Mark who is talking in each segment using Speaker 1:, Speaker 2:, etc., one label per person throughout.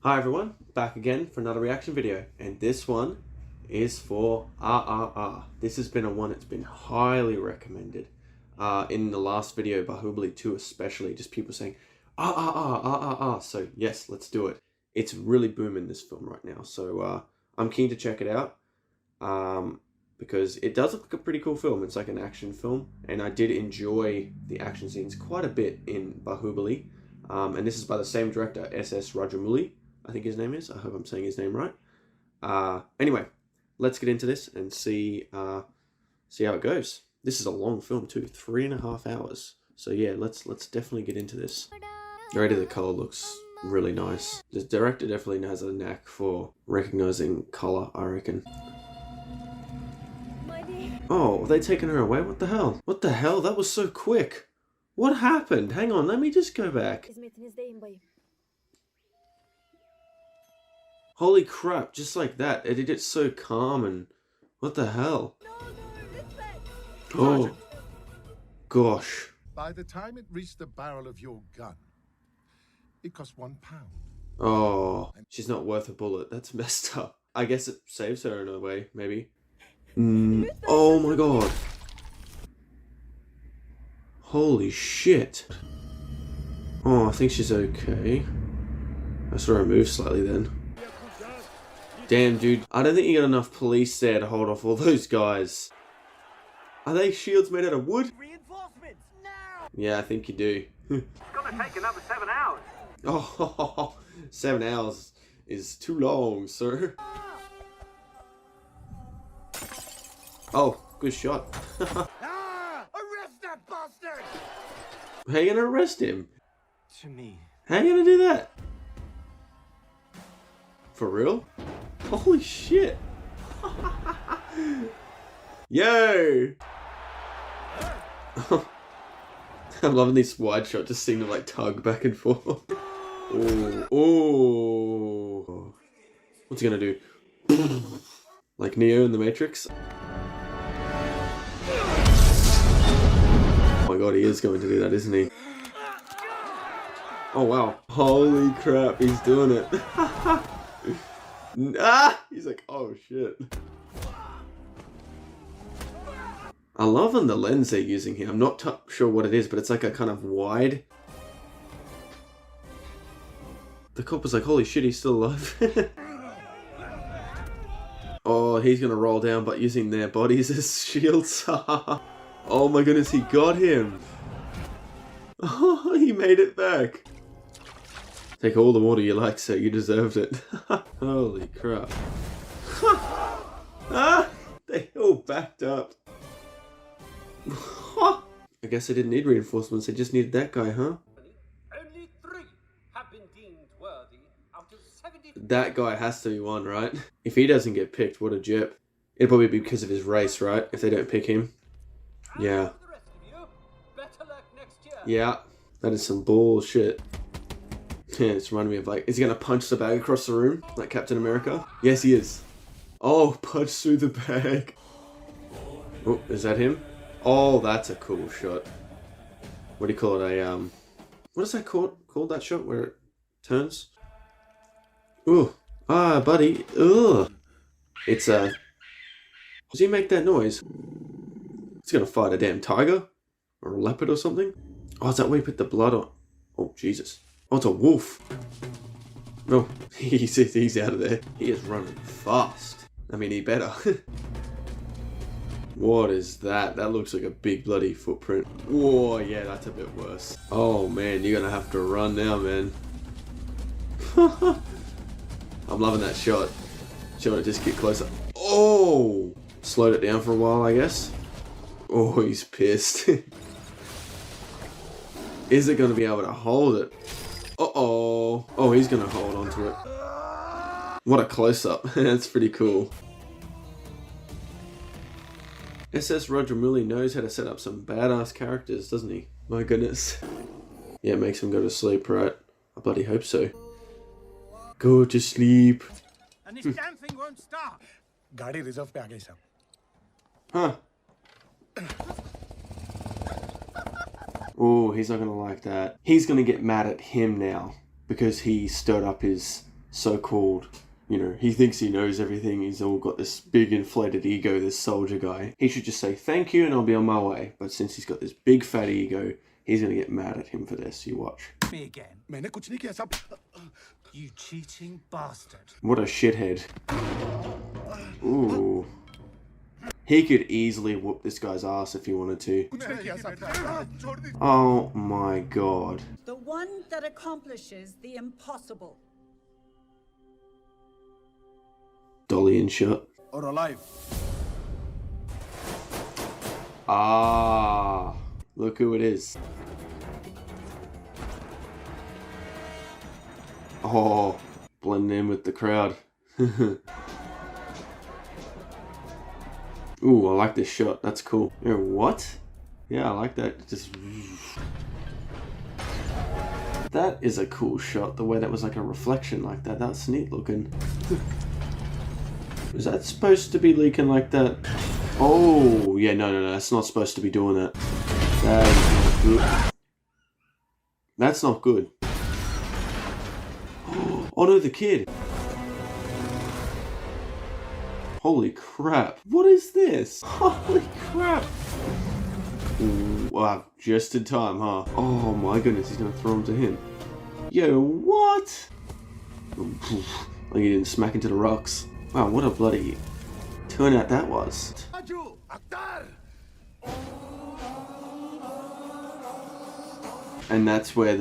Speaker 1: Hi everyone, back again for another reaction video, and this one is for RRR. This has been a one that's been highly recommended. In the last video, Bahubali 2 especially, just people saying RRR. So yes, let's do it. It's really booming, this film right now, so I'm keen to check it out because it does look like a pretty cool film. It's like an action film, and I did enjoy the action scenes quite a bit in Bahubali. And this is by the same director, S.S. Rajamouli, I think his name is. I hope I'm saying his name right. Anyway, let's get into this and see how it goes. This is a long film too, 3.5 hours. So yeah, let's definitely get into this. Already the color looks really nice. The director definitely has a knack for recognizing color, I reckon. Oh, are they taking her away? What the hell? What the hell? That was so quick. What happened? Hang on, let me just go back. Holy crap, just like that. It did it so calm and... What the hell? Oh. Gosh.
Speaker 2: By the time it reached the barrel of your gun, it cost £1.
Speaker 1: Oh. She's not worth a bullet. That's messed up. I guess it saves her in a way, maybe. Oh my god. Holy shit. Oh, I think she's okay. I saw her move slightly then. Damn, dude. I don't think you got enough police there to hold off all those guys. Are they shields made out of wood?
Speaker 3: Reinforcements now!
Speaker 1: Yeah, I think you do.
Speaker 3: It's gonna take another 7 hours.
Speaker 1: Oh, 7 hours is too long, sir. Oh, good shot.
Speaker 3: Arrest that bastard!
Speaker 1: How you gonna arrest him?
Speaker 3: To me.
Speaker 1: How you gonna do that? For real? Holy shit. Yo! I'm loving this wide shot, just seeing them like tug back and forth. Oh, oh. What's he gonna do? Like Neo in the Matrix? Oh my god, he is going to do that, isn't he? Oh wow. Holy crap, he's doing it. He's like, oh shit. I love the lens they're using here. I'm not sure what it is, but it's like a kind of wide. The cop was like, holy shit, he's still alive. Oh, he's gonna roll down, but using their bodies as shields. Oh my goodness, he got him. Oh, he made it back. Take all the water you like, sir. You deserved it. Holy crap. They all backed up. I guess they didn't need reinforcements. They just needed that guy, huh?
Speaker 4: Only 3 have been deemed worthy out of 70.
Speaker 1: That guy has to be one, right? If he doesn't get picked, what a jip. It'll probably be because of his race, right? If they don't pick him. Yeah.
Speaker 4: The rest of you, better luck next year.
Speaker 1: Yeah. That is some bullshit. Yeah, it's reminding me of like, is he gonna punch the bag across the room like Captain America? Yes, he is. Oh, punch through the bag. Oh, is that him? Oh, that's a cool shot. What do you call it? What is that called? That shot where it turns? Ooh, buddy. Ugh. It's does he make that noise? He's gonna fight a damn tiger or a leopard or something. Oh, is that where he put the blood on? Oh, Jesus. Oh, it's a wolf. No, he's out of there. He is running fast. I mean, he better. What is that? That looks like a big bloody footprint. Whoa, yeah, that's a bit worse. Oh man, you're gonna have to run now, man. I'm loving that shot. Shall I just get closer? Oh! Slowed it down for a while, I guess. Oh, he's pissed. Is it gonna be able to hold it? Uh-oh. Oh, he's gonna hold on to it. What a close-up. That's pretty cool. S.S. Rajamouli knows how to set up some badass characters, doesn't he? My goodness. Yeah, it makes him go to sleep, right? I bloody hope so. Go to sleep.
Speaker 3: And this damn thing won't stop.
Speaker 2: गाड़ी reserve पे आ गई साहब.
Speaker 1: Huh. Oh, he's not gonna like that. He's gonna get mad at him now because he stirred up his so-called, you know, he thinks he knows everything. He's all got this big inflated ego, this soldier guy. He should just say thank you and I'll be on my way. But since he's got this big fat ego, he's going to get mad at him for this. You watch.
Speaker 3: Me again.
Speaker 2: मैंने कुछ नहीं किया साहब.
Speaker 3: You cheating bastard.
Speaker 1: What a shithead. Ooh. He could easily whoop this guy's ass if he wanted to.
Speaker 2: कुछ नहीं किया साहब. छोड़ दीजिए.
Speaker 1: Oh my god.
Speaker 5: The one that accomplishes the impossible.
Speaker 1: Dolly and shot.
Speaker 2: Or alive.
Speaker 1: Ah. Look who it is. Oh. Blending in with the crowd. Ooh, I like this shot. That's cool. Yeah, what? Yeah, I like that. Just... That is a cool shot. The way that was like a reflection like that. That's neat looking. Is that supposed to be leaking like that? Oh, yeah, no. That's not supposed to be doing that. That is not good. That's not good. Oh no, the kid. Holy crap. What is this? Holy crap. Ooh, wow, just in time, huh? Oh my goodness, he's gonna throw him to him. Yo, what? Like he didn't smack into the rocks. Wow, what a bloody turnout that was. And that's really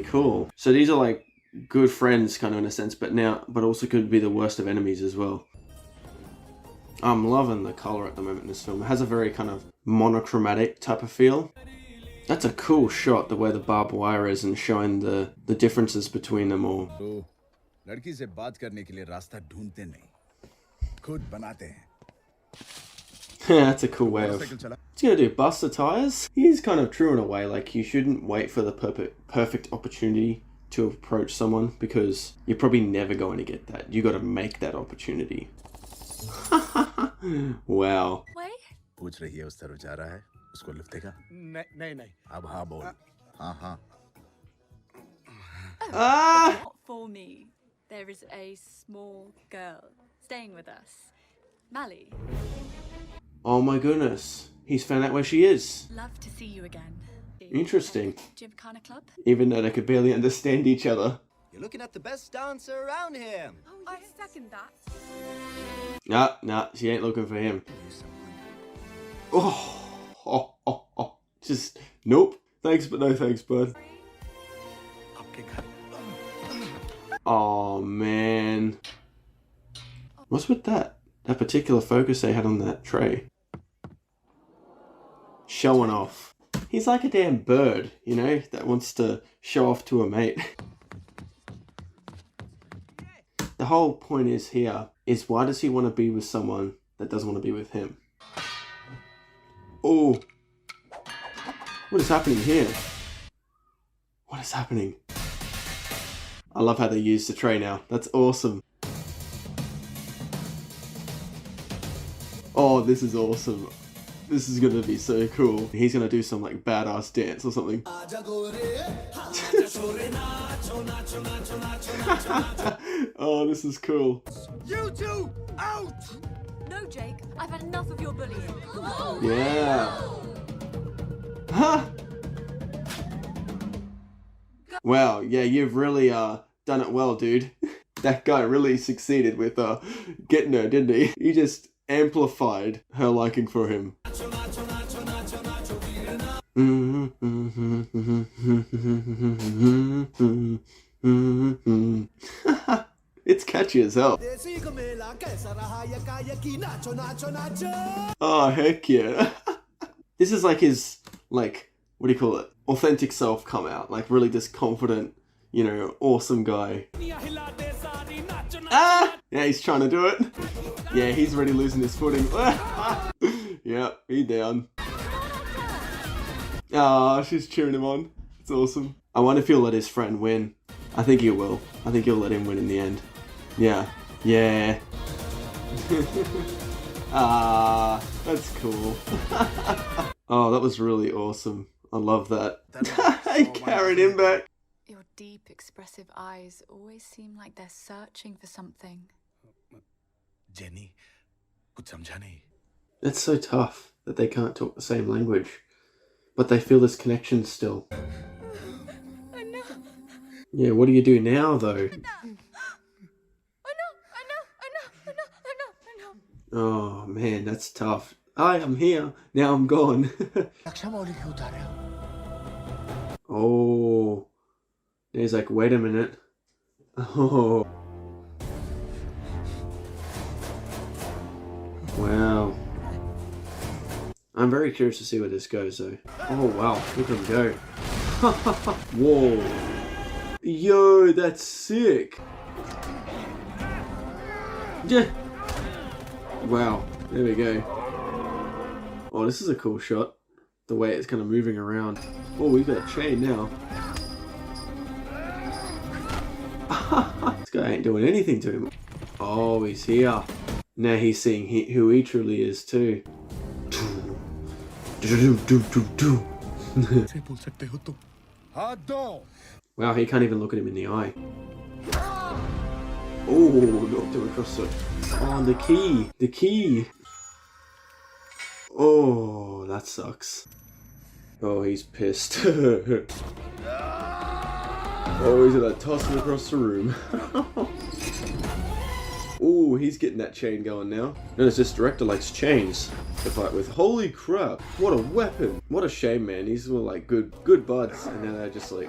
Speaker 1: cool. So these are like good friends kind of in a sense, but also could be the worst of enemies as well. I'm loving the color at the moment in this film. It has a very kind of monochromatic type of feel. That's a cool shot, the way the barbed wire is and showing the differences between them all.
Speaker 6: तो लड़की से बात करने के लिए रास्ता ढूंढते नहीं, खुद बनाते हैं.
Speaker 1: That's a cool way of... What's he gonna do, bust the tires? He's kind of true in a way, like you shouldn't wait for the perfect opportunity to approach someone because you're probably never going to get that. You got to make that opportunity. Wow.
Speaker 6: पूछ रही है उस तरफ जा रहा है, उसको lift देगा?
Speaker 2: नहीं.
Speaker 6: अब हाँ बोल. हाँ.
Speaker 7: Not for me. There is a small girl staying with us. Mally.
Speaker 1: Oh my goodness. He's found out where she is.
Speaker 7: Love to see you again.
Speaker 1: Interesting.
Speaker 7: Gymkhana club?
Speaker 1: Even though they could barely understand each other.
Speaker 8: You're looking at the best dancer around here.
Speaker 7: I second that.
Speaker 1: Nah, she ain't looking for him. Oh. Just, nope. Thanks, but no thanks, bud. Oh, man. What's with that? That particular focus they had on that tray. Showing off. He's like a damn bird, you know, that wants to show off to a mate. The whole point is here is why does he want to be with someone that doesn't want to be with him? Oh. What is happening here? What is happening? I love how they use the tray now. That's awesome. Oh, this is awesome. This is gonna be so cool. He's gonna do some like badass dance or something. Oh, this is cool.
Speaker 3: You two, out!
Speaker 7: No, Jake. I've had enough of your bullying.
Speaker 1: Yeah. Huh? Wow, yeah, you've really done it well, dude. That guy really succeeded with getting her, didn't he? He just amplified her liking for him. It's catchy as hell. Oh, heck yeah. This is like his, like, what do you call it? Authentic self come out. Like, really this confident, you know, awesome guy. Ah! Yeah, he's trying to do it. Yeah, he's already losing his footing. Yeah, he down. Ah, she's cheering him on. It's awesome. I wonder if he'll let his friend win. I think he will. I think he'll let him win in the end. Yeah. Yeah. Ah, that's cool. Oh, that was really awesome. I love that. Hey, carrying him back.
Speaker 7: You're deep, expressive eyes always seem like they're searching for something.
Speaker 3: Jenny, कुछ समझा नहीं.
Speaker 1: That's so tough that they can't talk the same language, but they feel this connection still.
Speaker 7: I know.
Speaker 1: Yeah, what do you do now, though?
Speaker 7: I know.
Speaker 1: Oh, man, that's tough. Hi, I'm here. Now I'm gone. Oh. He's like, wait a minute. Oh. Wow. I'm very curious to see where this goes, though. Oh, wow. Look at him go. Whoa. Yo, that's sick. Yeah. Wow. There we go. Oh, this is a cool shot. The way it's kind of moving around. Oh, we've got a chain now. This guy ain't doing anything to him. Oh, he's here. Now he's seeing who he truly is too. Wow, he can't even look at him in the eye. Oh, knocked him across the... Oh, the key. The key. Oh, that sucks. Oh, he's pissed. Oh, he's gonna toss him across the room. Oh, he's getting that chain going now. Notice this director likes chains to fight with. Holy crap, what a weapon. What a shame, man. These were like good buds, and now they're just like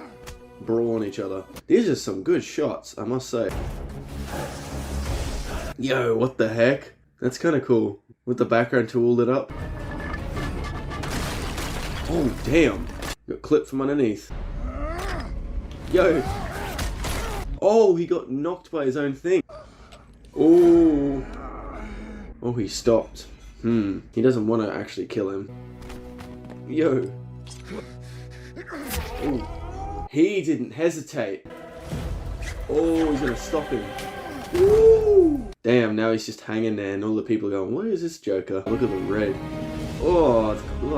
Speaker 1: brawling each other. These are some good shots, I must say. Yo, what the heck? That's kind of cool. With the background tool lit up. Oh, damn. Got clipped from underneath. Yo. Oh, he got knocked by his own thing. Oh. Oh, he stopped. He doesn't want to actually kill him. Yo. Ooh. He didn't hesitate. Oh, he's going to stop him. Ooh. Damn, now he's just hanging there and all the people are going, where is this Joker? Look at the red. Oh,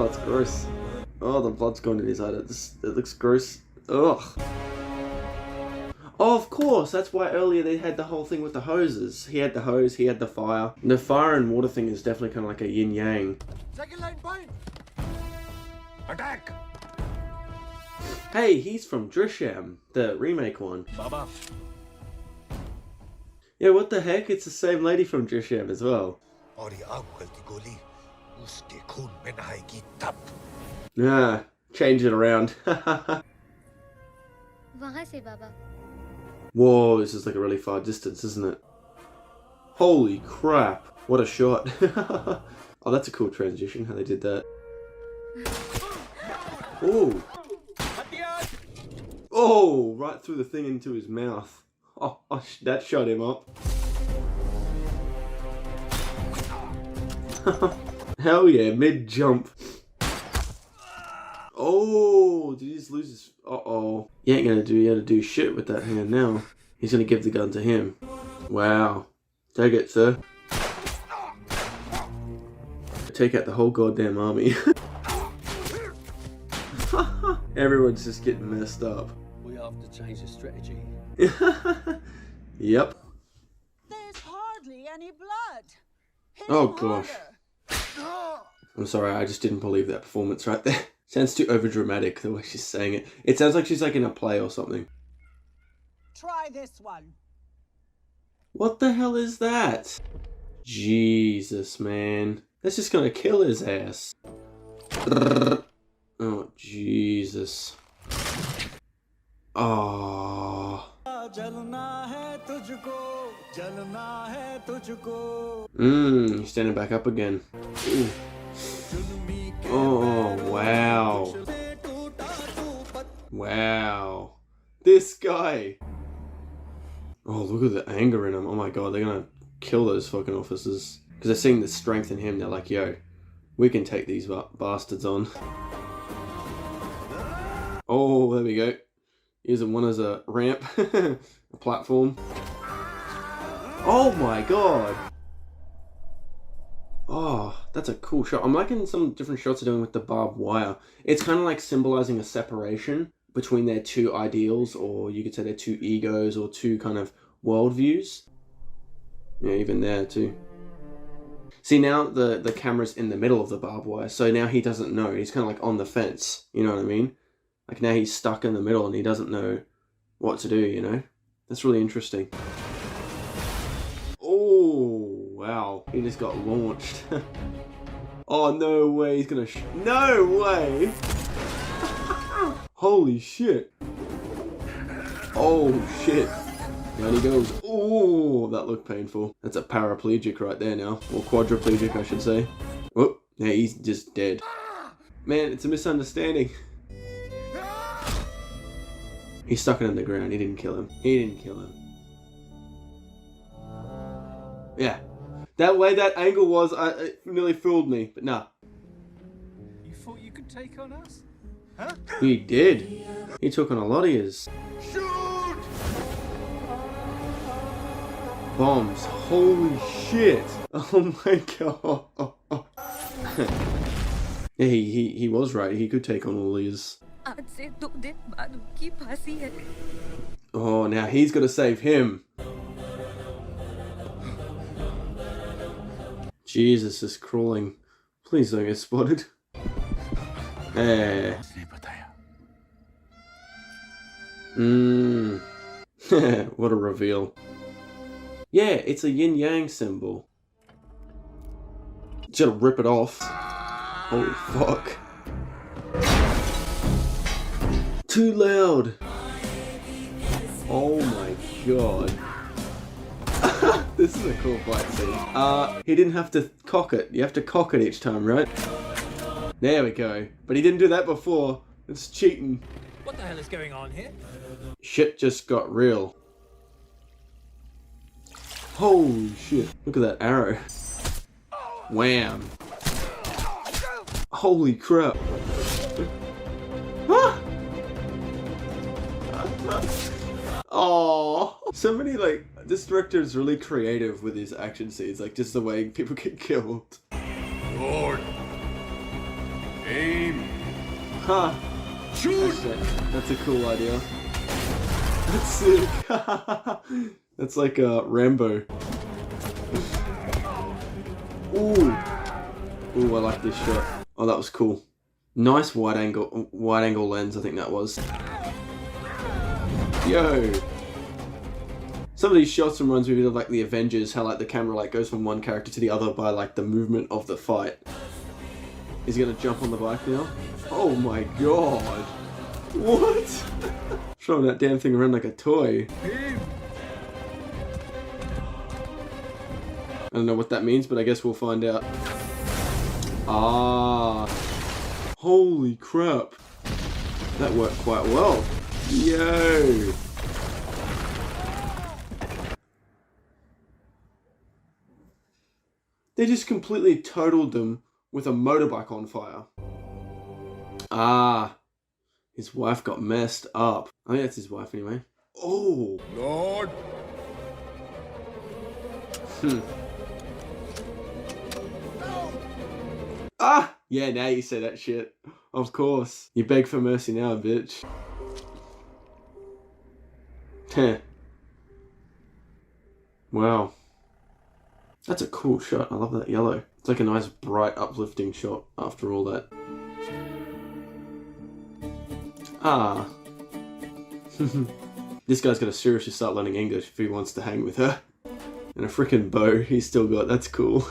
Speaker 1: it's gross. Oh, the blood's gone in his eye. It looks gross. Ugh. Oh, of course. That's why earlier they had the whole thing with the hoses. He had the hose, he had the fire. The fire and water thing is definitely kind of like a yin-yang.
Speaker 3: Second line point. Attack.
Speaker 1: Hey, he's from Drishyam, the remake one.
Speaker 3: Baba.
Speaker 1: Yeah, what the heck? It's the same lady from Drishyam as well. Nah, change it around. Whoa, this is like a really far distance, isn't it? Holy crap, what a shot. Oh, that's a cool transition, how they did that. Oh. Oh, right through the thing into his mouth. Oh, that shot him up. Hell yeah, mid-jump. Oh, did he just lose his... Uh-oh. He ain't gonna be able to do shit with that hand now. He's gonna give the gun to him. Wow. Take it, sir. Take out the whole goddamn army. Everyone's just getting messed up.
Speaker 4: We have to change the strategy.
Speaker 1: Yep.
Speaker 5: There's hardly any blood. Hit
Speaker 1: Oh
Speaker 5: him
Speaker 1: gosh.
Speaker 5: harder.
Speaker 1: I'm sorry, I just didn't believe that performance right there. Sounds too overdramatic the way she's saying it. It sounds like she's like in a play or something.
Speaker 5: Try this one.
Speaker 1: What the hell is that? Jesus, man. That's just gonna kill his ass. Oh, Jesus. Oh. He's standing back up again. Ooh. Oh, wow. Wow. This guy. Oh, look at the anger in him. Oh my god, they're gonna kill those fucking officers. Because they're seeing the strength in him. They're like, yo, we can take these bastards on. Oh, there we go. Using one as a ramp. A platform. Oh my god. Oh, that's a cool shot. I'm liking some different shots they're doing with the barbed wire. It's kind of like symbolizing a separation between their two ideals, or you could say their two egos or two kind of worldviews. Yeah, even there too. See, now the camera's in the middle of the barbed wire, so now he doesn't know. He's kind of like on the fence, you know what I mean? Like now he's stuck in the middle and he doesn't know what to do, you know? That's really interesting. Oh, wow. He just got launched. Oh, no way. He's gonna no way! Holy shit. Oh, shit. Down he goes. Oh, that looked painful. That's a paraplegic right there now. Or quadriplegic, I should say. Oh, yeah, he's just dead. Man, it's a misunderstanding. He stuck it in the ground. He didn't kill him. He didn't kill him. Yeah. That way that angle was, it nearly fooled me. But nah.
Speaker 3: You thought you could take on us? Huh?
Speaker 1: He did. He took on a lot of his.
Speaker 3: Shoot!
Speaker 1: Bombs. Holy shit. Oh my god. Yeah, he was right. He could take on all these. Oh, now he's got to save him. Jesus is crawling. Please don't get spotted. Eh. What a reveal. Yeah, it's a yin-yang symbol. Just gotta rip it off. Holy fuck. Too loud. Oh my god. This is a cool fight scene. He didn't have to cock it. You have to cock it each time, right? There we go. But he didn't do that before. It's cheating.
Speaker 9: What the hell is going on here?
Speaker 1: Shit just got real. Holy shit. Look at that arrow. Wham. Holy crap. Oh, so many, like, this director is really creative with his action scenes, like just the way people get killed.
Speaker 3: Lord. Aim.
Speaker 1: Huh.
Speaker 3: Shoot!
Speaker 1: That's a cool idea. That's sick. That's like Rambo. Ooh. Ooh, I like this shot. Oh, that was cool. Nice wide angle lens, I think that was. Yo. Some of these shots reminds me of like the Avengers, how like the camera like goes from one character to the other by like the movement of the fight. Is he gonna jump on the bike now? Oh my god. What? Throwing that damn thing around like a toy. I don't know what that means, but I guess we'll find out. Ah. Holy crap. That worked quite well. Yo. They just completely totaled them with a motorbike on fire. Ah. His wife got messed up. I think that's his wife anyway. Oh.
Speaker 3: Lord.
Speaker 1: Ah! Yeah, now you say that shit. Of course. You beg for mercy now, bitch. Heh. Wow. That's a cool shot. I love that yellow. It's like a nice, bright, uplifting shot after all that. Ah. This guy's gotta seriously start learning English if he wants to hang with her. And a freaking bow he's still got. That's cool.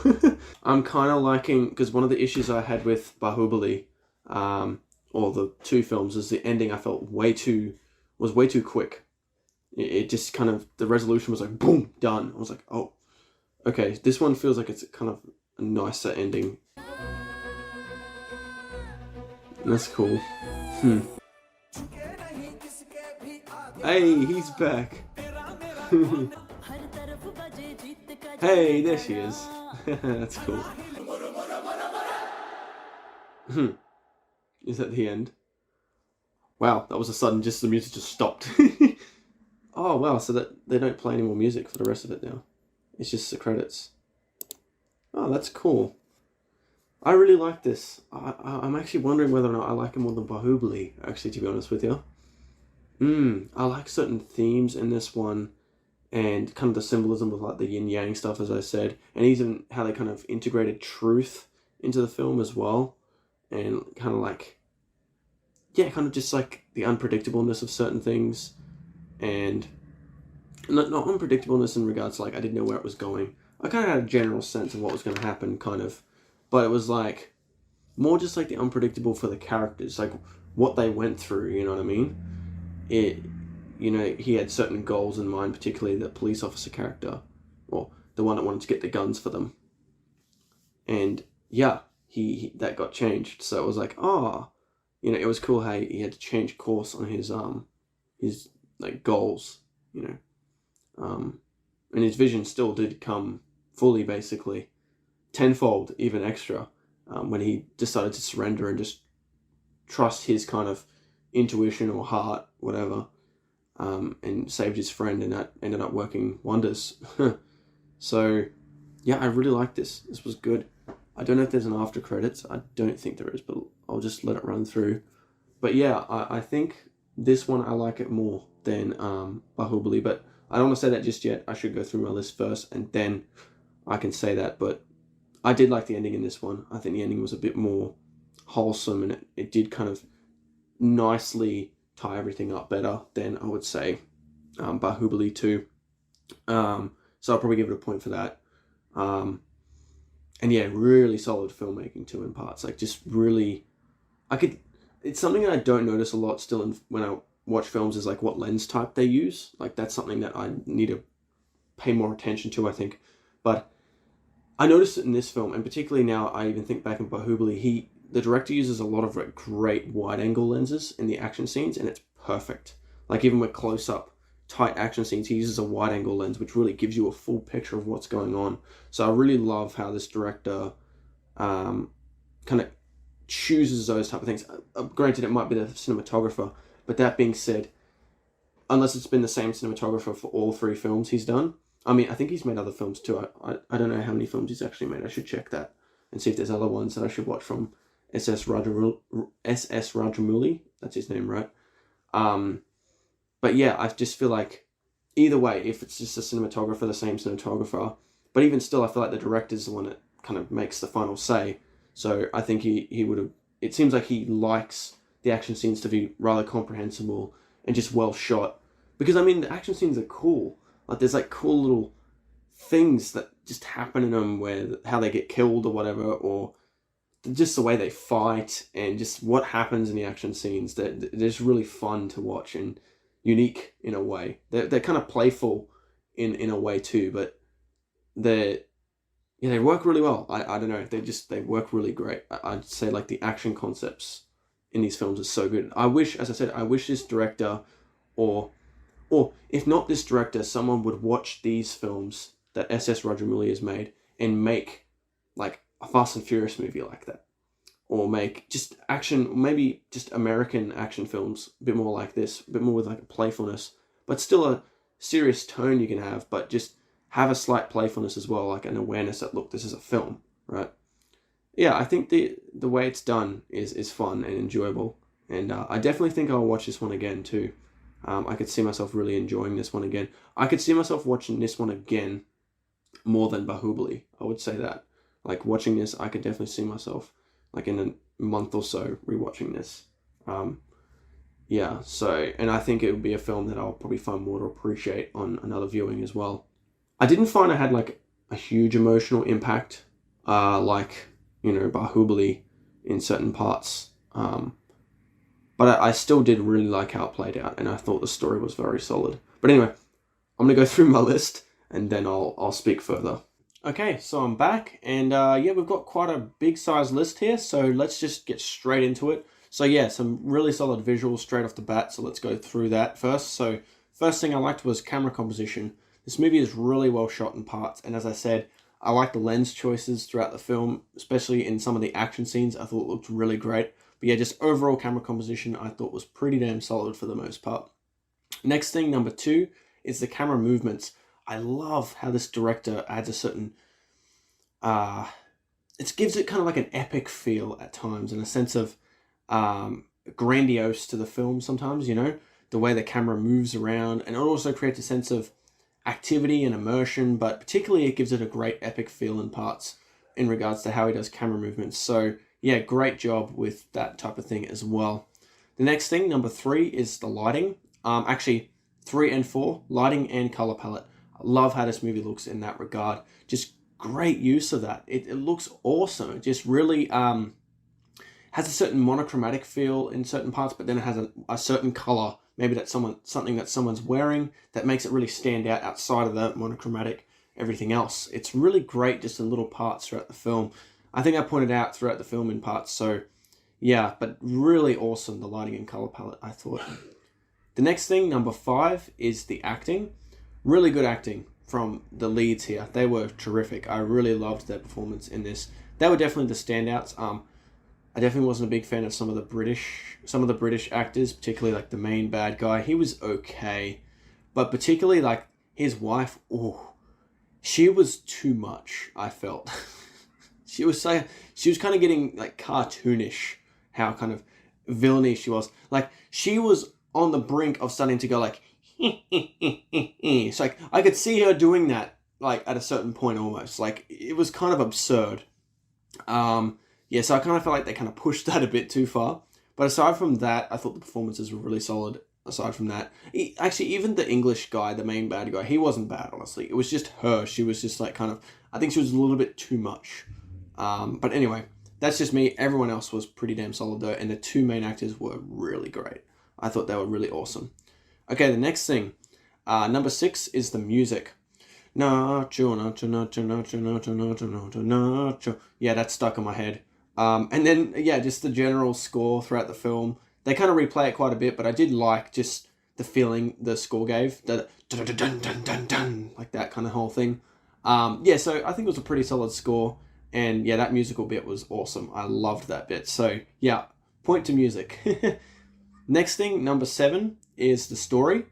Speaker 1: I'm kind of liking, because one of the issues I had with Bahubali, or the two films, is the ending I felt was way too quick. It just kind of, the resolution was like, boom, done. I was like, oh, okay. This one feels like it's kind of a nicer ending. That's cool. Hey, he's back. Hey, there she is. That's cool. Is that the end? Wow, that was a sudden, just the music just stopped. Oh wow, so that they don't play any more music for the rest of it now. It's just the credits. Oh, that's cool. I really like this. I'm actually wondering whether or not I like it more than Bahubali, actually, to be honest with you. I like certain themes in this one, and kind of the symbolism of like the yin yang stuff, as I said, and even how they kind of integrated truth into the film as well, and kind of like, yeah, kind of just like the unpredictableness of certain things, and not unpredictableness in regards to like I didn't know where it was going. I kind of had a general sense of what was going to happen, kind of, but it was like more just like the unpredictable for the characters, like what they went through. You know what I mean? He had certain goals in mind, particularly the police officer character, or the one that wanted to get the guns for them. And yeah, he that got changed. So it was like, it was cool how he had to change course on his like goals, and his vision still did come fully, basically, tenfold, even extra, when he decided to surrender and just trust his kind of intuition or heart, whatever, and saved his friend, and that ended up working wonders. So, yeah, I really liked this. This was good. I don't know if there's an after credits. I don't think there is, but I'll just let it run through. But yeah, I think this one I like it more than Bahubali, but I don't want to say that just yet. I should go through my list first, and then I can say that. But I did like the ending in this one. I think the ending was a bit more wholesome, and it did kind of nicely tie everything up better than, I would say, Bahubali 2. So I'll probably give it a point for that. And yeah, really solid filmmaking too in parts. Like, just really, it's something that I don't notice a lot still when I watch films, is like what lens type they use. Like, that's something that I need to pay more attention to, I think. But I noticed it in this film, and particularly now I even think back in Bahubali, the director uses a lot of like great wide angle lenses in the action scenes, and it's perfect. Like, even with close up tight action scenes, he uses a wide angle lens, which really gives you a full picture of what's going on. So I really love how this director kind of chooses those type of things. Granted, it might be the cinematographer, but that being said, unless it's been the same cinematographer for all 3 films he's done. I mean, I think he's made other films too. I don't know how many films he's actually made. I should check that and see if there's other ones that I should watch from SS Rajamouli. That's his name, right? But yeah, I just feel like either way, if it's just a cinematographer, the same cinematographer, but even still, I feel like the director's the one that kind of makes the final say. So I think he would have, it seems like he likes the action scenes to be rather comprehensible and just well shot. Because I mean, the action scenes are cool. Like, there's like cool little things that just happen in them, where how they get killed or whatever, or just the way they fight, and just what happens in the action scenes. They're just really fun to watch and unique in a way. They're kind of playful in a way too, but they work really well. I don't know, they work really great. I'd say like the action concepts in these films are so good. I wish, as I said, this director, or if not this director, someone would watch these films that SS Rajamouli has made and make like a Fast and Furious movie like that, or make just action, maybe just American action films a bit more like this, a bit more with like a playfulness, but still a serious tone you can have, but just have a slight playfulness as well, like an awareness that, look, this is a film, right? Yeah, I think the way it's done is fun and enjoyable, and I definitely think I'll watch this one again too. I could see myself really enjoying this one again. I could see myself watching this one again more than Bahubali. I would say that. Like, watching this, I could definitely see myself, like, in a month or so, rewatching this. Yeah, so, and I think it would be a film that I'll probably find more to appreciate on another viewing as well. I didn't find I had, like, a huge emotional impact, like, Bahubali in certain parts. But I still did really like how it played out, and I thought the story was very solid. But anyway, I'm going to go through my list, and then I'll speak further. Okay, so I'm back, and yeah, we've got quite a big size list here, so let's just get straight into it. So yeah, some really solid visuals straight off the bat, so let's go through that first. So first thing I liked was camera composition. This movie is really well shot in parts, and as I said, I like the lens choices throughout the film, especially in some of the action scenes. I thought it looked really great. But yeah, just overall camera composition I thought was pretty damn solid for the most part. Next thing, number 2, is the camera movements. I love how this director adds a certain, it gives it kind of like an epic feel at times, and a sense of grandiose to the film sometimes, The the way the camera moves around, and it also creates a sense of activity and immersion, but particularly it gives it a great epic feel in parts in regards to how he does camera movements. So yeah, great job with that type of thing as well. The next thing, number 3, is the lighting. Actually, 3 and 4, lighting and color palette. I love how this movie looks in that regard. Just great use of that. It looks awesome. It just really has a certain monochromatic feel in certain parts, but then it has a certain color, maybe that's something that someone's wearing, that makes it really stand out outside of the monochromatic everything else. It's really great just in little parts throughout the film. I think I pointed out throughout the film in parts, so yeah, but really awesome, the lighting and color palette, I thought. The next thing, number 5, is the acting. Really good acting from the leads here. They were terrific. I really loved their performance in this. They were definitely the standouts. I definitely wasn't a big fan of some of the British actors, particularly like the main bad guy. He was okay, but particularly like his wife. Oh, she was too much. I felt she was kind of getting like cartoonish. How kind of villainy she was. Like she was on the brink of starting to go like. It's like I could see her doing that like at a certain point almost. Like it was kind of absurd. Yeah, so I kind of felt like they kind of pushed that a bit too far. But aside from that, I thought the performances were really solid. Aside from that, actually, even the English guy, the main bad guy, he wasn't bad, honestly. It was just her. She was just like kind of, I think she was a little bit too much. But anyway, that's just me. Everyone else was pretty damn solid though. And the 2 main actors were really great. I thought they were really awesome. Okay, the next thing, number 6 is the music. Nacho, nacho, nacho, nacho, nacho, nacho, nacho, nacho. Yeah, that's stuck in my head. And then, yeah, just the general score throughout the film. They kind of replay it quite a bit, but I did like just the feeling the score gave. The dun dun dun dun dun, like that kind of whole thing. Yeah, so I think it was a pretty solid score. And yeah, that musical bit was awesome. I loved that bit. So yeah, point to music. Next thing, number 7, is the story.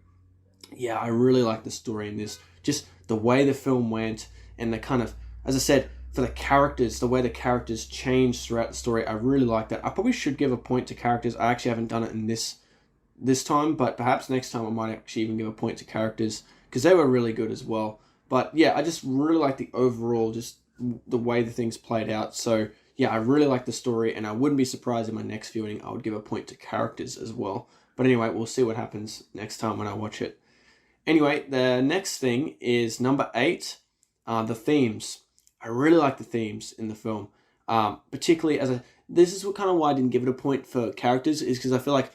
Speaker 1: Yeah, I really like the story in this. Just the way the film went and the kind of, as I said, for the characters, the way the characters changed throughout the story, I really like that. I probably should give a point to characters. I actually haven't done it in this time, but perhaps next time I might actually even give a point to characters because they were really good as well. But yeah, I just really like the overall, just the way the things played out. So yeah, I really like the story, and I wouldn't be surprised in my next viewing I would give a point to characters as well. But anyway, we'll see what happens next time when I watch it. Anyway, the next thing is number 8, the themes. I really like the themes in the film, particularly this is what kind of why I didn't give it a point for characters, is because I feel like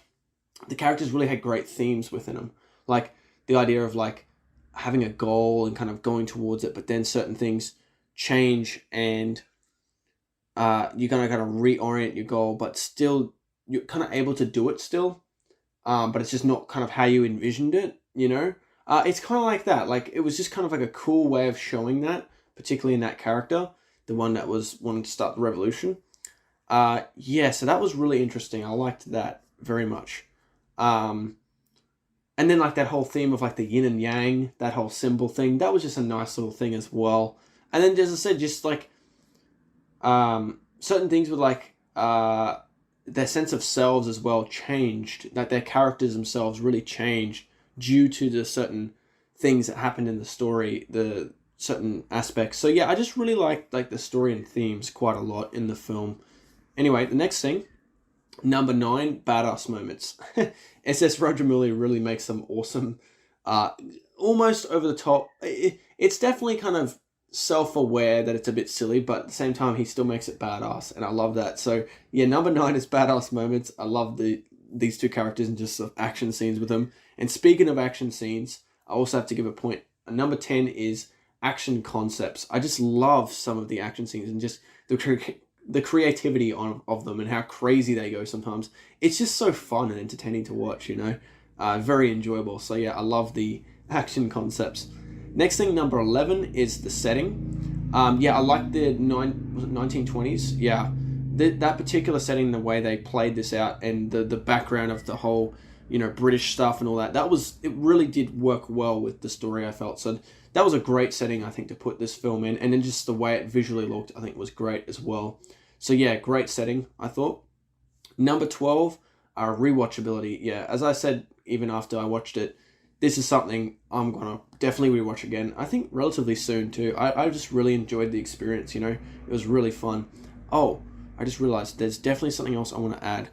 Speaker 1: the characters really had great themes within them. Like the idea of like having a goal and kind of going towards it, but then certain things change and you're gonna kind of reorient your goal, but still you're kind of able to do it still, but it's just not kind of how you envisioned it, you know? It's kind of like that. Like it was just kind of like a cool way of showing that, particularly in that character, the one that was wanting to start the revolution. Yeah, so that was really interesting. I liked that very much. And then like that whole theme of like the yin and yang, that whole symbol thing, that was just a nice little thing as well. And then, as I said, just like certain things with like their sense of selves as well changed. Like their characters themselves really changed due to the certain things that happened in the story, the certain aspects. So yeah, I just really liked like the story and themes quite a lot in the film. Anyway, the next thing, number 9, badass moments. SS Rajamouli really makes some awesome, almost over the top. It's definitely kind of self-aware that it's a bit silly, but at the same time he still makes it badass, and I love that. So yeah, number 9 is badass moments. I love these 2 characters and just the action scenes with them. And speaking of action scenes, I also have to give a point. Number 10 is action concepts. I just love some of the action scenes and just the creativity of them and how crazy they go sometimes. It's just so fun and entertaining to watch, you know. Very enjoyable. So yeah, I love the action concepts. Next thing, number 11, is the setting. Yeah, I like the 1920s. Yeah, that particular setting, the way they played this out, and the background of the whole, you know, British stuff and all that. It really did work well with the story, I felt. So that was a great setting, I think, to put this film in. And then just the way it visually looked, I think was great as well. So yeah, great setting, I thought. Number 12, rewatchability. Yeah, as I said even after I watched it, this is something I'm gonna definitely rewatch again. I think relatively soon too. I just really enjoyed the experience, you know. It was really fun. Oh, I just realized there's definitely something else I want to add.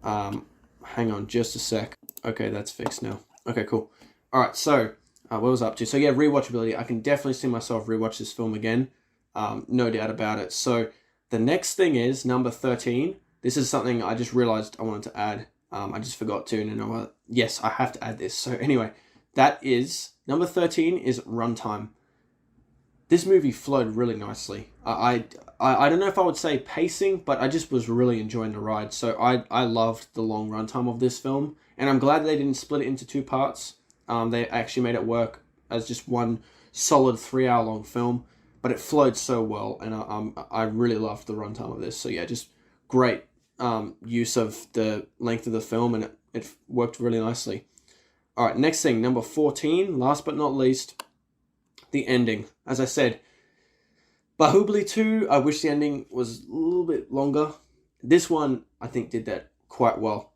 Speaker 1: Hang on just a sec. Okay, that's fixed now. Okay, cool. Alright, so, what was I up to? So yeah, rewatchability. I can definitely see myself rewatch this film again. No doubt about it. So, the next thing is number 13. This is something I just realized I wanted to add. I just forgot to, and yes, I have to add this. So anyway, that is, number 13 is runtime. This movie flowed really nicely. I don't know if I would say pacing, but I just was really enjoying the ride. So I loved the long runtime of this film, and I'm glad they didn't split it into two parts. They actually made it work as just one solid 3-hour long film, but it flowed so well, and I really loved the runtime of this. So yeah, just great use of the length of the film, and it worked really nicely. All right, next thing, number 14, last but not least, the ending. As I said, Bahubali 2, I wish the ending was a little bit longer. This one, I think, did that quite well.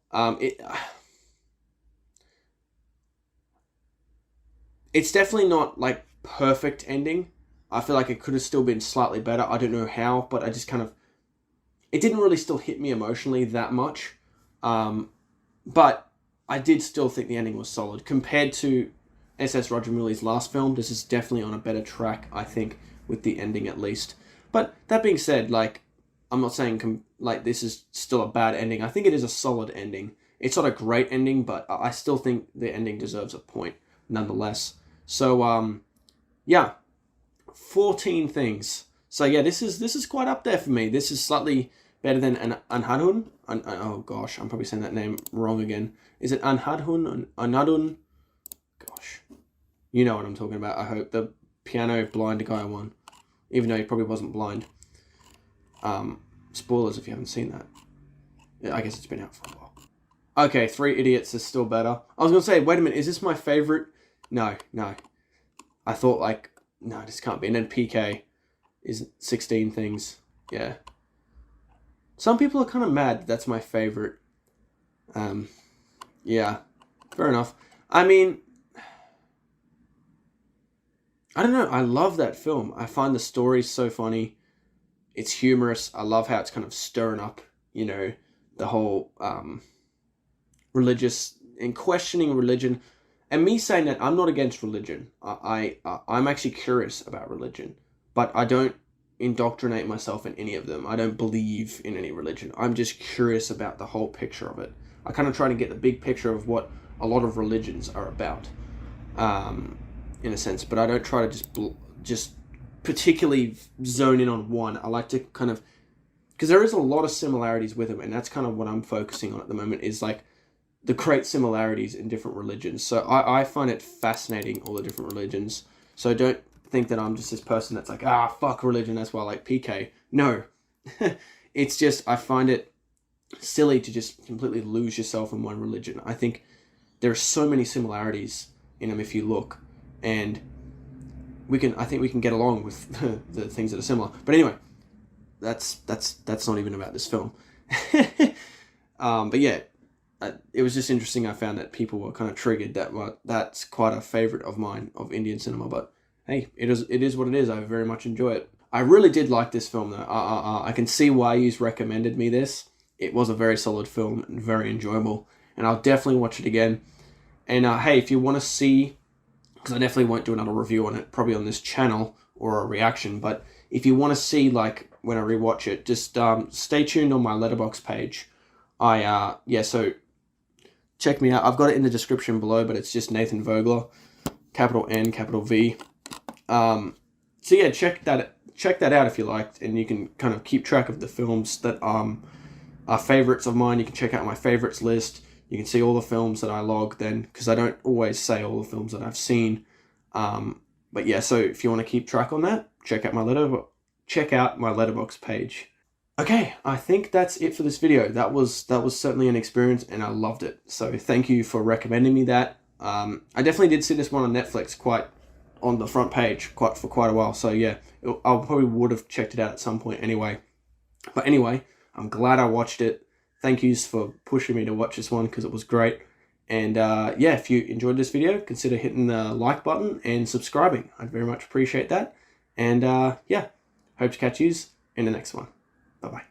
Speaker 1: It's definitely not, like, perfect ending. I feel like it could have still been slightly better. I don't know how, but I just kind of... It didn't really still hit me emotionally that much. But I did still think the ending was solid. Compared to SS Rajamouli's last film, this is definitely on a better track, I think, with the ending at least. But that being said, like, I'm not saying like this is still a bad ending. I think it is a solid ending. It's not a great ending, but I still think the ending deserves a point nonetheless. So, yeah, 14 things. So yeah, this is quite up there for me. This is slightly better than Anhadun. Oh gosh, I'm probably saying that name wrong again. Is it Anhadun? Anadun? Gosh, you know what I'm talking about. I hope the piano blind guy one, even though he probably wasn't blind. Spoilers if you haven't seen that. Yeah, I guess it's been out for a while. Okay, Three Idiots is still better. I was gonna say, wait a minute, is this my favorite? No. I thought like, no, this can't be. And then PK is 16 Things. Yeah. Some people are kind of mad that's my favorite. Yeah, fair enough. I mean, I don't know. I love that film. I find the story so funny. It's humorous. I love how it's kind of stirring up, you know, the whole religious and questioning religion. And me saying that, I'm not against religion. I'm actually curious about religion, but I don't indoctrinate myself in any of them. I don't believe in any religion. I'm just curious about the whole picture of it. I kind of try to get the big picture of what a lot of religions are about, in a sense. But I don't try to just particularly zone in on one. I like to kind of, because there is a lot of similarities with them, and that's kind of what I'm focusing on at the moment, is like the great similarities in different religions. So I find it fascinating, all the different religions. So don't think that I'm just this person that's like, fuck religion, that's why I like PK. No. It's just, I find it silly to just completely lose yourself in one religion. I think there are so many similarities in them if you look, and I think we can get along with the things that are similar. But anyway, that's not even about this film. But yeah, it was just interesting. I found that people were kind of triggered that that's quite a favorite of mine of Indian cinema. But hey, it is what it is. I very much enjoy it. I really did like this film though. I can see why you recommended me this. It was a very solid film and very enjoyable, and I'll definitely watch it again. And hey, if you want to see, because I definitely won't do another review on it, probably on this channel or a reaction, but if you want to see like when I rewatch it, just stay tuned on my Letterboxd page. So check me out. I've got it in the description below, but it's just Nathan Vogler, capital N, capital V. So yeah, check that out if you liked, and you can kind of keep track of the films that are favorites of mine. You can check out my favorites list. You can see all the films that I log then, because I don't always say all the films that I've seen. But yeah, so if you want to keep track on that, check out my Letterboxd page. Okay, I think that's it for this video. That was certainly an experience, and I loved it. So thank you for recommending me that. I definitely did see this one on Netflix quite on the front page for quite a while. So yeah, I probably would have checked it out at some point anyway. But anyway, I'm glad I watched it. Thank yous for pushing me to watch this one, because it was great. And yeah, if you enjoyed this video, consider hitting the like button and subscribing. I'd very much appreciate that. And yeah, hope to catch you in the next one. Bye-bye.